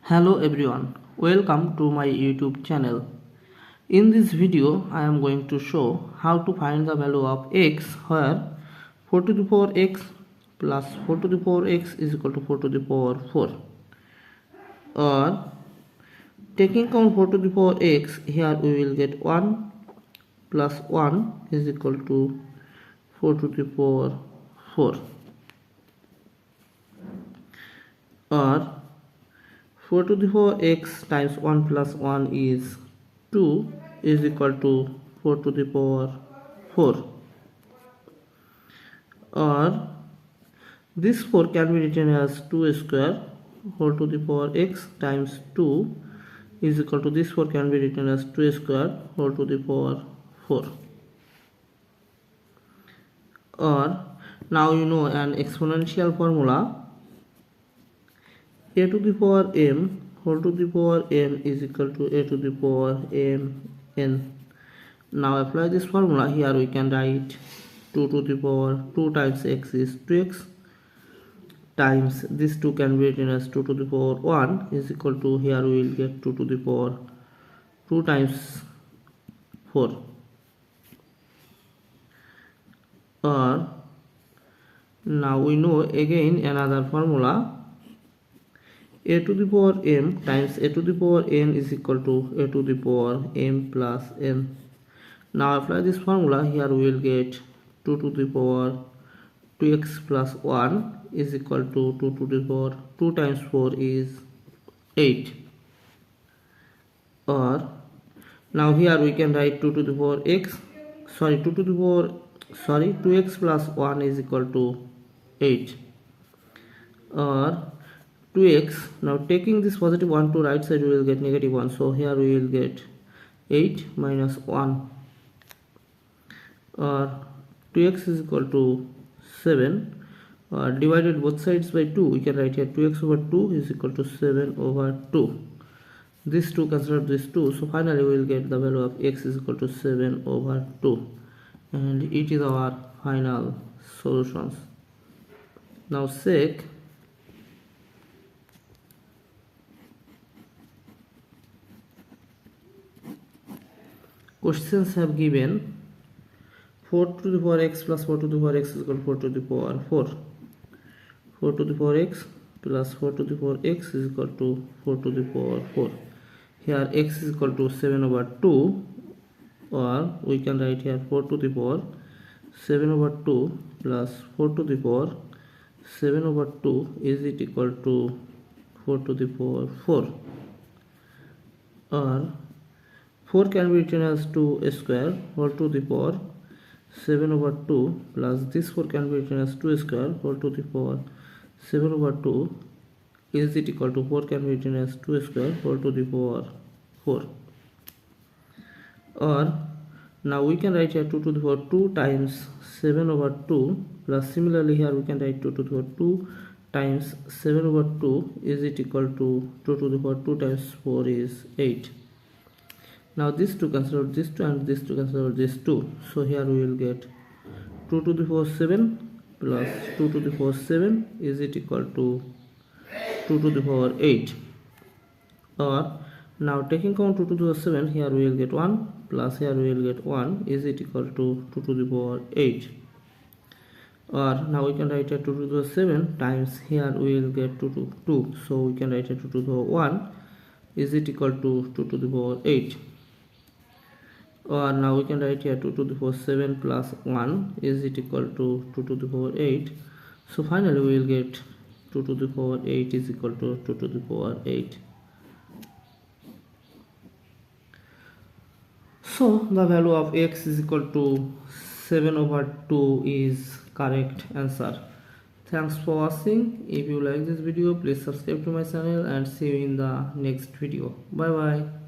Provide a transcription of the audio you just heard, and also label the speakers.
Speaker 1: Hello everyone, welcome to my YouTube channel. In this video, I am going to show how to find the value of x where 4 to the power x plus 4 to the power x is equal to 4 to the power 4. Or taking count 4 to the power x, here we will get 1 plus 1 is equal to 4 to the power 4. Or 4 to the power x times 1 plus 1 is 2 is equal to 4 to the power 4. Or this 4 can be written as 2 square whole to the power x times 2 is equal to this 4 can be written as 2 square whole to the power 4. Or now you know an exponential formula, a to the power m whole to the power m is equal to a to the power m n. Now apply this formula. Here we can write 2 to the power 2 times x is 2x times this 2 can be written as 2 to the power 1 is equal to, here we will get 2 to the power 2 times 4. Or now we know again another formula, a to the power m times a to the power n is equal to a to the power m plus n. Now apply this formula. Here we will get 2 to the power 2x plus 1 is equal to 2 to the power 2 times 4 is 8. Or now here we can write 2 to the power x, 2x plus 1 is equal to 8. Or 2x, now taking this positive 1 to right side we will get negative 1, so here we will get 8 minus 1. Or 2x is equal to 7, divided both sides by 2, we can write here 2x over 2 is equal to 7 over 2. This 2 consider this 2, so finally we will get the value of x is equal to 7 over 2, and it is our final solutions. Now check. Questions have given 4 to the power x plus 4 to the power x is equal to 4 to the power 4. 4 to the power x plus 4 to the power x is equal to 4 to the power 4. Here x is equal to 7 over 2, or we can write here 4 to the power 7 over 2 plus 4 to the power 7 over 2 is it equal to 4 to the power 4. Or 4 can be written as 2 square whole to the power 7 over 2 plus this 4 can be written as 2 square whole to the power 7 over 2 is it equal to 4 can be written as 2 square whole to the power 4. Or now we can write here 2 to the power 2 times 7 over 2 plus similarly here we can write 2 to the power 2 times 7 over 2 is it equal to 2 to the power 2 times 4 is 8. Now this 2 consider this 2 and this 2 consider this 2, so here we will get 2 to the power 7 plus 2 to the power 7 is it equal to 2 to the power 8. Or now taking count 2 to the power 7, here we will get 1 plus here we will get 1 is it equal to 2 to the power 8. Or now we can write here 2 to the power 7 times here we will get 2 to 2, so we can write here 2 to the power 1 is it equal to 2 to the power 8. Or now we can write here 2 to the power 7 plus 1 is it equal to 2 to the power 8. So finally we will get 2 to the power 8 is equal to 2 to the power 8. So the value of x is equal to 7 over 2 is correct answer. Thanks for watching. If you like this video, please subscribe to my channel and see you in the next video. Bye bye.